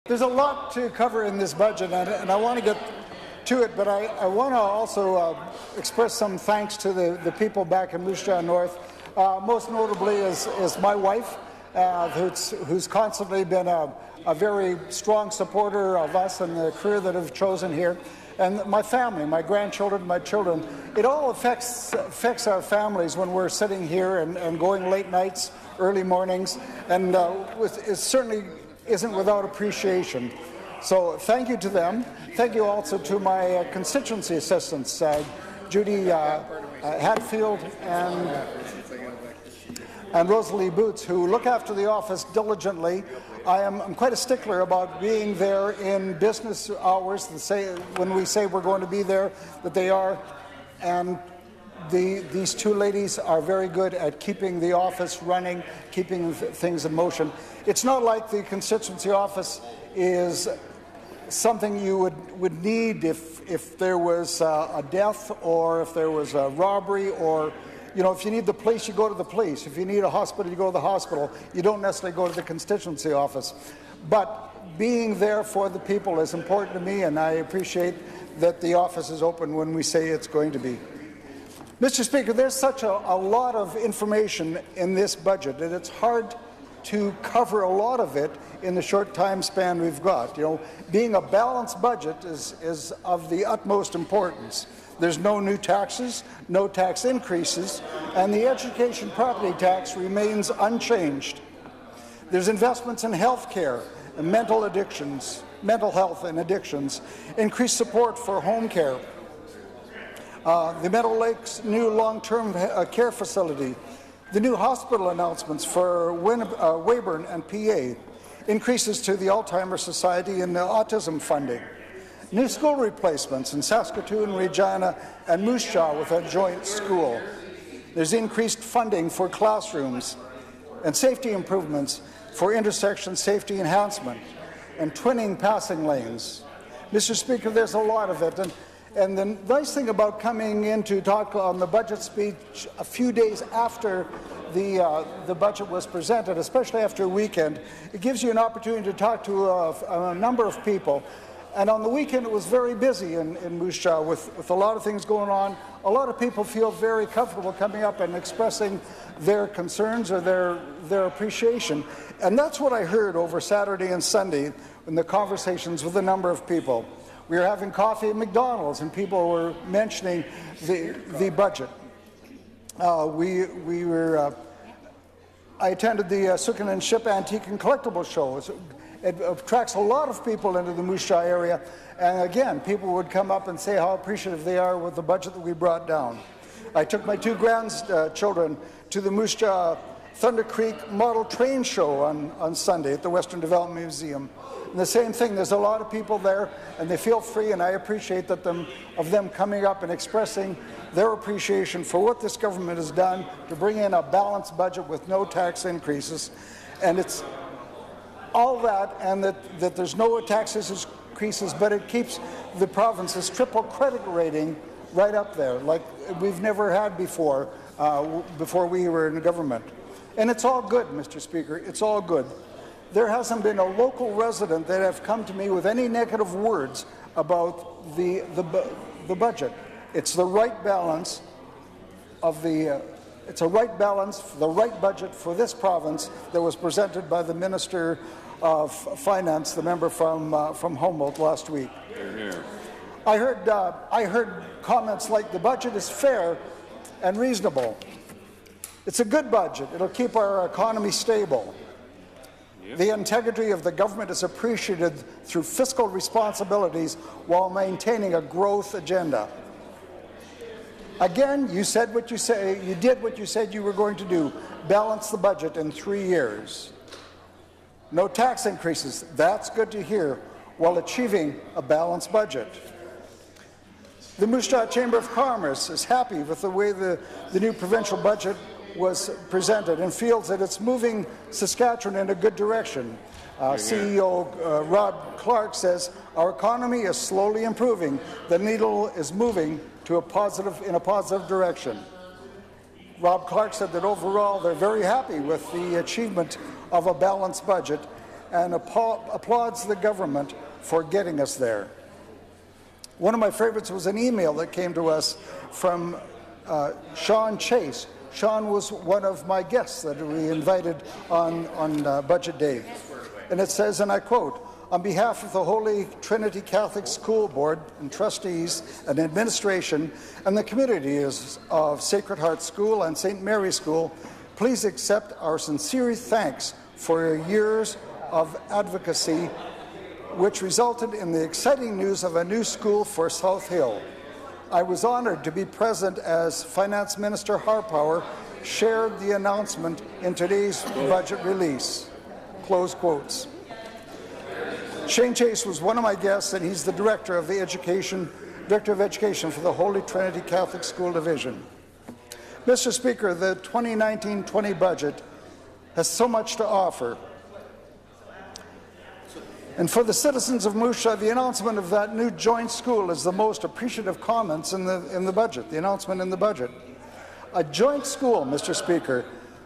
There's a lot to cover in this budget, and I want to get to it, but I want to also express some thanks to the people back in Moose Jaw North. Most notably is my wife, who's constantly been a very strong supporter of us and the career that I've chosen here. And my family, my grandchildren, my children, it all affects our families when we're sitting here and going late nights, early mornings, and it certainly isn't without appreciation. So thank you to them. Thank you also to my constituency assistants, Judy Hatfield and Rosalie Boots, who look after the office diligently. I'm quite a stickler about being there in business hours, when we say we're going to be there, that they are. And these two ladies are very good at keeping the office running, keeping things in motion. It's not like the constituency office is something you would need if there was a death, or if there was a robbery, or if you need the police, you go to the police. If you need a hospital, you go to the hospital. You don't necessarily go to the constituency office. But being there for the people is important to me, and I appreciate that the office is open when we say it's going to be. Mr. Speaker, there's such a lot of information in this budget that it's hard to cover a lot of it in the short time span we've got. Being a balanced budget is of the utmost importance. There's no new taxes, no tax increases, and the education property tax remains unchanged. There's investments in health care and mental health and addictions, increased support for home care, the Meadow Lakes new long-term care facility, the new hospital announcements for Weyburn and PA, increases to the Alzheimer's Society and the autism funding, new school replacements in Saskatoon, Regina, and Moose Jaw with a joint school. There's increased funding for classrooms and safety improvements for intersection safety enhancement and twinning passing lanes. Mr. Speaker, there's a lot of it. And the nice thing about coming in to talk on the budget speech a few days after the budget was presented, especially after a weekend, it gives you an opportunity to talk to a number of people. And on the weekend, it was very busy in Moose Jaw with a lot of things going on. A lot of people feel very comfortable coming up and expressing their concerns or their appreciation. And that's what I heard over Saturday and Sunday in the conversations with a number of people. We were having coffee at McDonald's, and people were mentioning the budget. I attended the Sukin and Ship Antique and Collectible Show. It attracts a lot of people into the Moose Jaw area, and again, people would come up and say how appreciative they are with the budget that we brought down. I took my two grandchildren to the Moose Jaw Thunder Creek Model Train Show on Sunday at the Western Development Museum. And the same thing, there's a lot of people there, and they feel free, and I appreciate them coming up and expressing their appreciation for what this government has done to bring in a balanced budget with no tax increases. And it's all that, and that there's no tax increases, but it keeps the province's triple credit rating right up there, like we've never had before we were in government. And it's all good, Mr. Speaker, it's all good. There hasn't been a local resident that have come to me with any negative words about the budget. It's the right balance of it's a right balance, the right budget for this province that was presented by the Minister of Finance, the member from Humboldt last week. I heard comments like the budget is fair and reasonable. It's a good budget. It'll keep our economy stable. The integrity of the government is appreciated through fiscal responsibilities while maintaining a growth agenda. Again, you did what you said you were going to do, balance the budget in 3 years. No tax increases, that's good to hear, while achieving a balanced budget. The Moose Jaw Chamber of Commerce is happy with the way the new provincial budget was presented and feels that it's moving Saskatchewan in a good direction. CEO Rob Clark says, our economy is slowly improving. The needle is moving in a positive direction. Rob Clark said that overall they're very happy with the achievement of a balanced budget and applauds the government for getting us there. One of my favorites was an email that came to us from Sean Chase. Sean was one of my guests that we invited on Budget Day. And it says, and I quote, "On behalf of the Holy Trinity Catholic School Board and trustees and administration and the communities of Sacred Heart School and St. Mary's School, please accept our sincere thanks for your years of advocacy which resulted in the exciting news of a new school for South Hill. I was honored to be present as Finance Minister Harpower shared the announcement in today's budget release." Close quotes. Shane Chase was one of my guests, and he's the Director of Education for the Holy Trinity Catholic School Division. Mr. Speaker, the 2019-20 budget has so much to offer. And for the citizens of Moose Jaw, the announcement of that new joint school is the most appreciative comments in the budget, the announcement in the budget. A joint school, Mr. Speaker,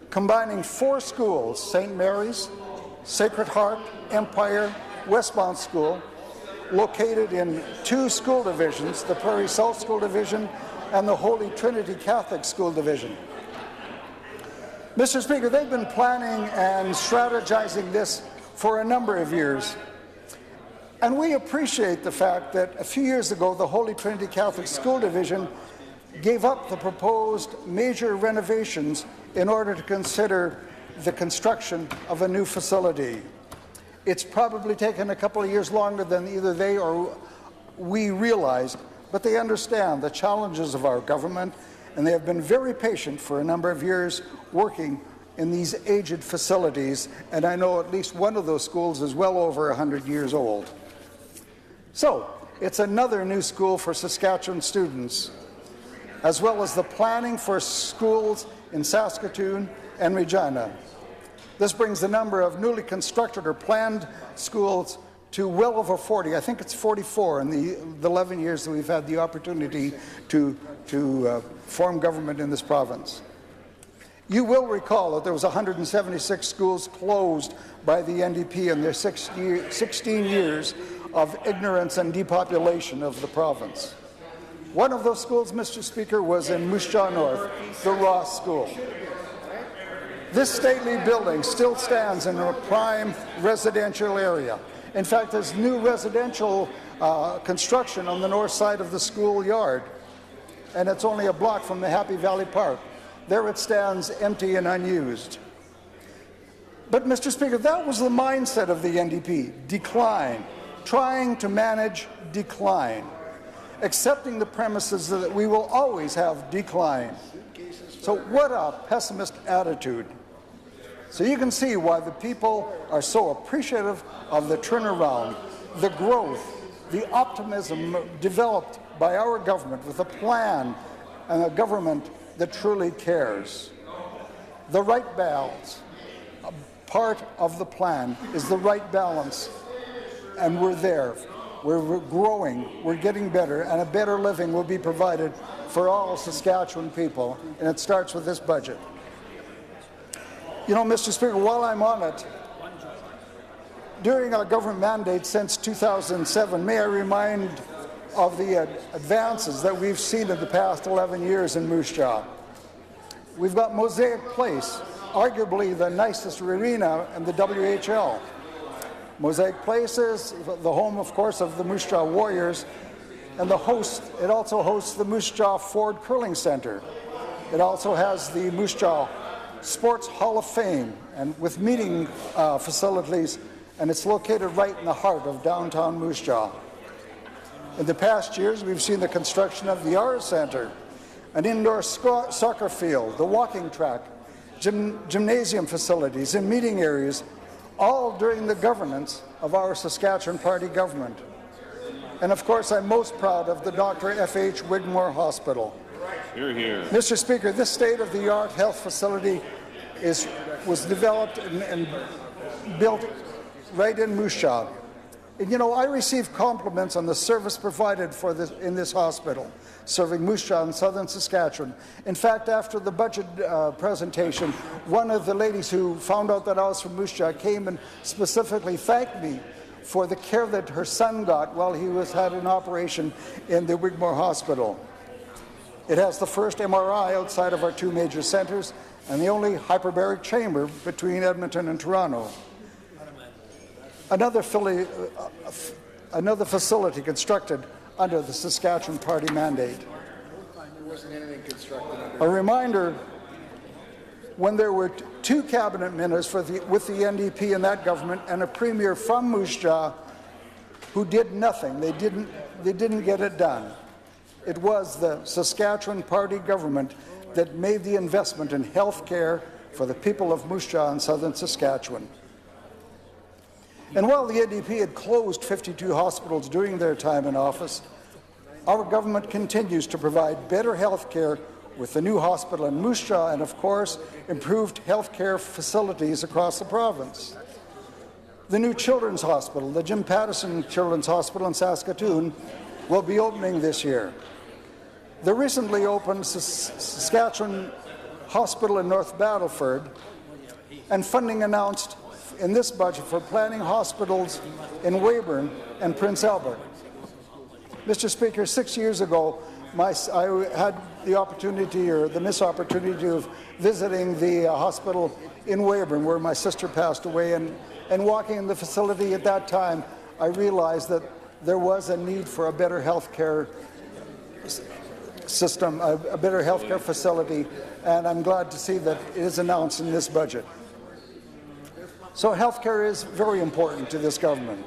combining 4 schools, St. Mary's, Sacred Heart, Empire, Westmount School, located in 2 school divisions, the Prairie South School Division and the Holy Trinity Catholic School Division. Mr. Speaker, they've been planning and strategizing this for a number of years. And we appreciate the fact that a few years ago, the Holy Trinity Catholic School Division gave up the proposed major renovations in order to consider the construction of a new facility. It's probably taken a couple of years longer than either they or we realized, but they understand the challenges of our government, and they have been very patient for a number of years working in these aged facilities, and I know at least one of those schools is well over 100 years old. So, it's another new school for Saskatchewan students, as well as the planning for schools in Saskatoon and Regina. This brings the number of newly constructed or planned schools to well over 40. I think it's 44 in the 11 years that we've had the opportunity to form government in this province. You will recall that there was 176 schools closed by the NDP in their 16 years of ignorance and depopulation of the province. One of those schools, Mr. Speaker, was in Moose Jaw North, the Ross School. This stately building still stands in a prime residential area. In fact, there's new residential construction on the north side of the schoolyard, and it's only a block from the Happy Valley Park. There it stands empty and unused. But, Mr. Speaker, that was the mindset of the NDP, decline, trying to manage decline, accepting the premises that we will always have decline. So what a pessimist attitude. So you can see why the people are so appreciative of the turnaround, the growth, the optimism developed by our government with a plan and a government that truly cares. The right balance, part of the plan is the right balance, and we're there. We're growing, we're getting better, and a better living will be provided for all Saskatchewan people, and it starts with this budget. You know, Mr. Speaker, while I'm on it, during our government mandate since 2007, may I remind of the advances that we've seen in the past 11 years in Moose Jaw. We've got Mosaic Place, arguably the nicest arena in the WHL. Mosaic Place is the home, of course, of the Moose Jaw Warriors, and it also hosts the Moose Jaw Ford Curling Center. It also has the Moose Jaw Sports Hall of Fame, and with meeting facilities, and it's located right in the heart of downtown Moose Jaw. In the past years, we've seen the construction of the Art Center, an indoor soccer field, the walking track, gymnasium facilities, and meeting areas, all during the governance of our Saskatchewan Party government. And of course, I'm most proud of the Dr. F.H. Wigmore Hospital. Hear, hear. Mr. Speaker, this state-of-the-art health facility was developed and built right in Moose Jaw. And, you know, I receive compliments on the service provided for this, in this hospital, serving Moose Jaw in southern Saskatchewan. In fact, after the budget presentation, one of the ladies who found out that I was from Moose Jaw came and specifically thanked me for the care that her son got while he had an operation in the Wigmore Hospital. It has the first MRI outside of our two major centres and the only hyperbaric chamber between Edmonton and Toronto. Another facility constructed under the Saskatchewan Party mandate. A reminder, when there were two cabinet ministers with the NDP in that government and a premier from Moose Jaw who did nothing. They didn't get it done. It was the Saskatchewan Party government that made the investment in health care for the people of Moose Jaw in southern Saskatchewan. And while the NDP had closed 52 hospitals during their time in office, our government continues to provide better health care with the new hospital in Moose Jaw and, of course, improved health care facilities across the province. The new Children's Hospital, the Jim Pattison Children's Hospital in Saskatoon, will be opening this year. The recently opened Saskatchewan Hospital in North Battleford, and funding announced in this budget for planning hospitals in Weyburn and Prince Albert. Mr. Speaker, 6 years ago, I had the opportunity or the misopportunity of visiting the hospital in Weyburn, where my sister passed away, and walking in the facility at that time, I realized that there was a need for a better health care system, a better health care facility, and I'm glad to see that it is announced in this budget. So health care is very important to this government,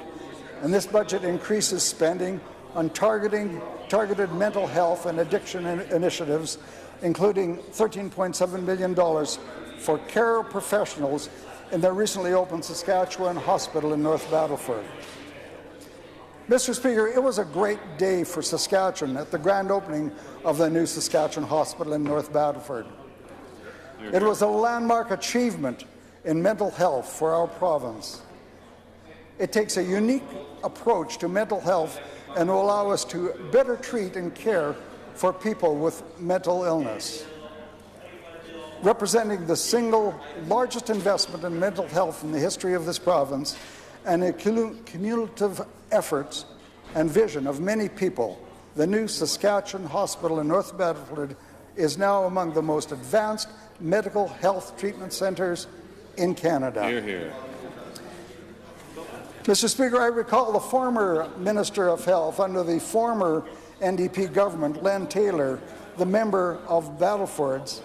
and this budget increases spending on targeted mental health and addiction initiatives, including $13.7 million for care professionals in their recently opened Saskatchewan Hospital in North Battleford. Mr. Speaker, it was a great day for Saskatchewan at the grand opening of the new Saskatchewan Hospital in North Battleford. It was a landmark achievement in mental health for our province. It takes a unique approach to mental health and will allow us to better treat and care for people with mental illness. Representing the single largest investment in mental health in the history of this province and a cumulative efforts and vision of many people, the new Saskatchewan Hospital in North Battleford is now among the most advanced medical health treatment centres in Canada. Hear, hear. Mr. Speaker, I recall the former Minister of Health under the former NDP government, Len Taylor, the member of Battleford's.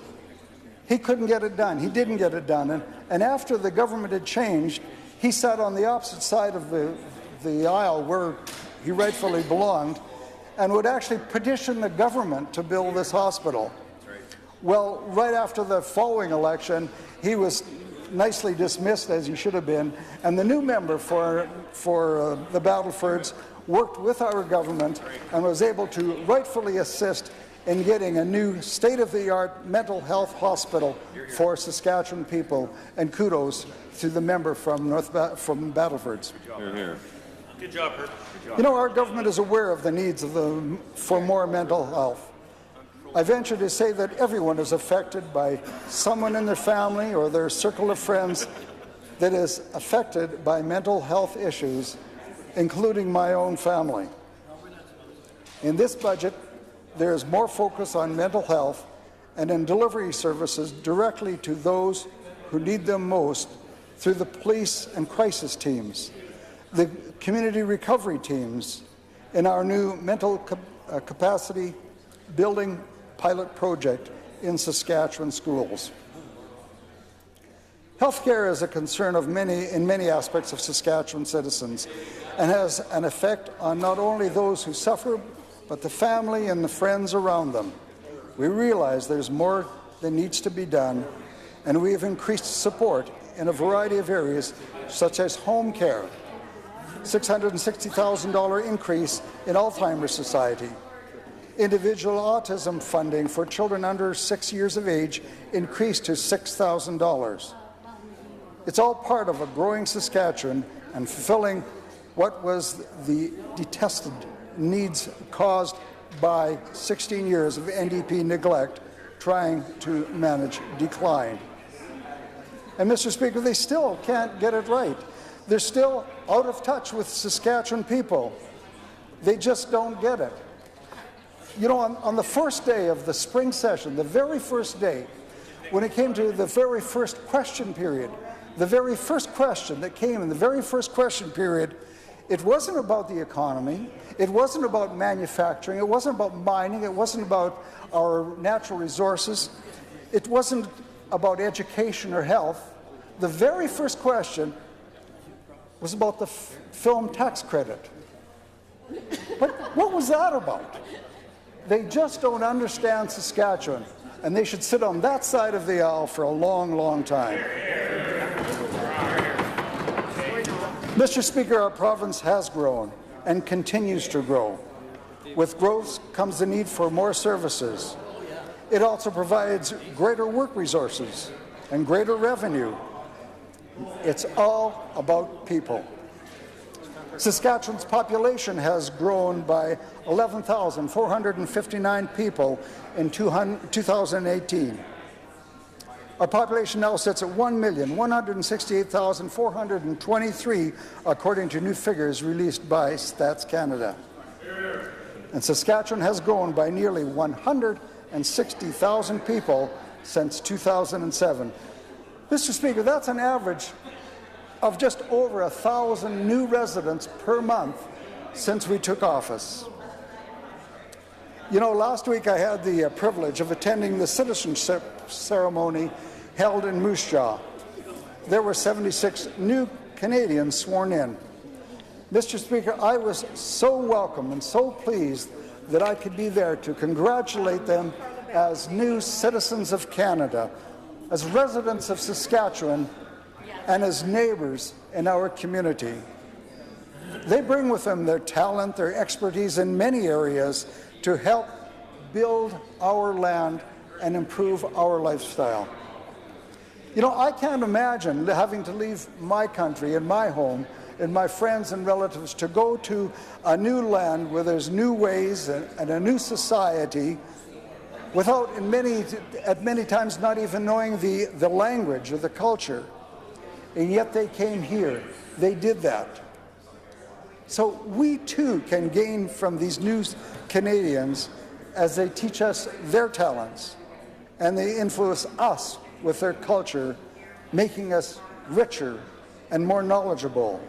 He couldn't get it done. He didn't get it done. And after the government had changed, he sat on the opposite side of the aisle where he rightfully belonged and would actually petition the government to build this hospital. Well, right after the following election, he was nicely dismissed, as he should have been, and the new member for the Battlefords worked with our government and was able to rightfully assist in getting a new state-of-the-art mental health hospital for Saskatchewan people, and kudos to the member from from Battlefords. Hear, hear. Good job, Herb. You know, our government is aware of the needs for more mental health. I venture to say that everyone is affected by someone in their family or their circle of friends that is affected by mental health issues, including my own family. In this budget, there is more focus on mental health and in delivery services directly to those who need them most through the police and crisis teams, the community recovery teams, in our new mental capacity building pilot project in Saskatchewan schools. Healthcare is a concern of in many aspects of Saskatchewan citizens and has an effect on not only those who suffer, but the family and the friends around them. We realize there's more that needs to be done, and we have increased support in a variety of areas, such as home care, $660,000 increase in Alzheimer's Society, individual autism funding for children under 6 years of age increased to $6,000. It's all part of a growing Saskatchewan and fulfilling what was the detested needs caused by 16 years of NDP neglect trying to manage decline. And Mr. Speaker, they still can't get it right. They're still out of touch with Saskatchewan people. They just don't get it. You know, on the first day of the spring session, the very first day, when it came to the very first question period, the very first question that came in the very first question period, it wasn't about the economy, it wasn't about manufacturing, it wasn't about mining, it wasn't about our natural resources, it wasn't about education or health. The very first question was about the film tax credit. What was that about? They just don't understand Saskatchewan, and they should sit on that side of the aisle for a long, long time. Mr. Speaker, our province has grown and continues to grow. With growth comes the need for more services. It also provides greater work resources and greater revenue. It's all about people. Saskatchewan's population has grown by 11,459 people in 2018. Our population now sits at 1,168,423, according to new figures released by Stats Canada. And Saskatchewan has grown by nearly 160,000 people since 2007. Mr. Speaker, that's an average of just over 1,000 new residents per month since we took office. You know, last week I had the privilege of attending the citizenship ceremony held in Moose Jaw. There were 76 new Canadians sworn in. Mr. Speaker, I was so welcome and so pleased that I could be there to congratulate them as new citizens of Canada, as residents of Saskatchewan, and as neighbours in our community. They bring with them their talent, their expertise in many areas to help build our land and improve our lifestyle. You know, I can't imagine having to leave my country and my home and my friends and relatives to go to a new land where there's new ways and a new society without, at many times, not even knowing the language or the culture. And yet they came here. They did that. So we too can gain from these new Canadians as they teach us their talents and they influence us with their culture, making us richer and more knowledgeable.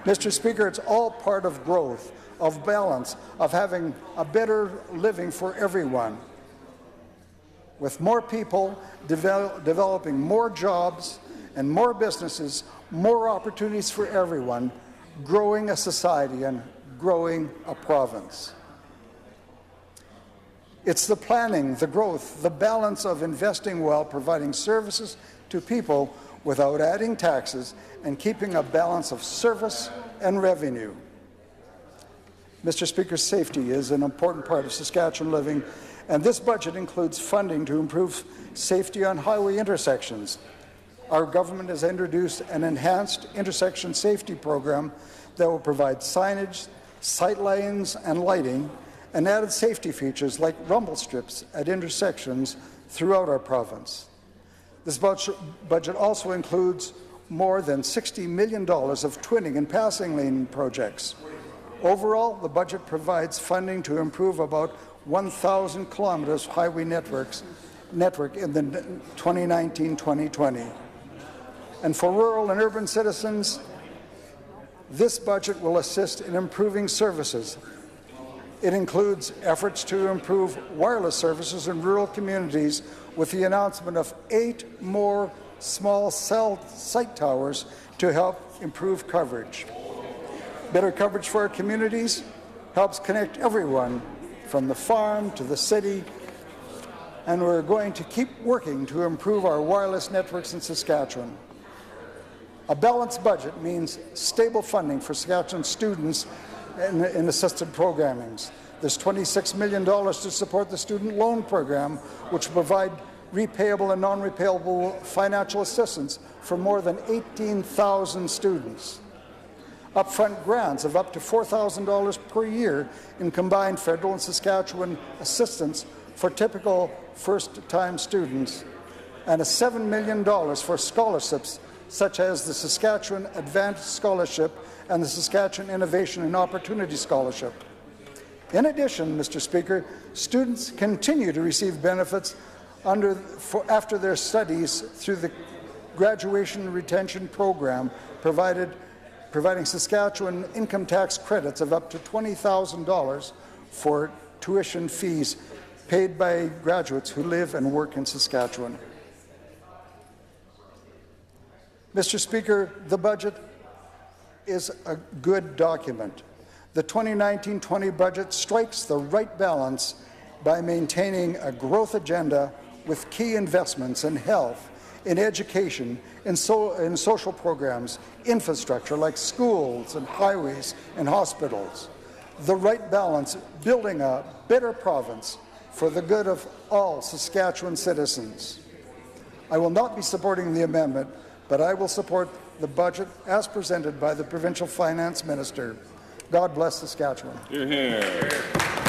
Mr. Speaker, it's all part of growth, of balance, of having a better living for everyone. With more people developing more jobs and more businesses, more opportunities for everyone, growing a society and growing a province. It's the planning, the growth, the balance of investing well, providing services to people without adding taxes, and keeping a balance of service and revenue. Mr. Speaker, safety is an important part of Saskatchewan living, and this budget includes funding to improve safety on highway intersections. Our government has introduced an enhanced intersection safety program that will provide signage, sight lines and lighting, and added safety features like rumble strips at intersections throughout our province. This budget also includes more than $60 million of twinning and passing lane projects. Overall, the budget provides funding to improve about 1,000 kilometers highway network in the 2019-2020. And for rural and urban citizens, this budget will assist in improving services. It includes efforts to improve wireless services in rural communities with the announcement of 8 more small cell site towers to help improve coverage. Better coverage for our communities helps connect everyone from the farm to the city, and we're going to keep working to improve our wireless networks in Saskatchewan. A balanced budget means stable funding for Saskatchewan students in assisted programmings. There's $26 million to support the student loan program, which will provide repayable and non-repayable financial assistance for more than 18,000 students. upfront grants of up to $4,000 per year in combined federal and Saskatchewan assistance for typical first-time students, and $7 million for scholarships such as the Saskatchewan Advanced Scholarship and the Saskatchewan Innovation and Opportunity Scholarship. In addition, Mr. Speaker, students continue to receive benefits after their studies through the Graduation Retention Program, providing Saskatchewan income tax credits of up to $20,000 for tuition fees paid by graduates who live and work in Saskatchewan. Mr. Speaker, the budget is a good document. The 2019-20 budget strikes the right balance by maintaining a growth agenda with key investments in health, in education, in social programs, infrastructure like schools and highways and hospitals. The right balance building a better province for the good of all Saskatchewan citizens. I will not be supporting the amendment, but I will support the budget as presented by the Provincial Finance Minister. God bless Saskatchewan. Hear, hear.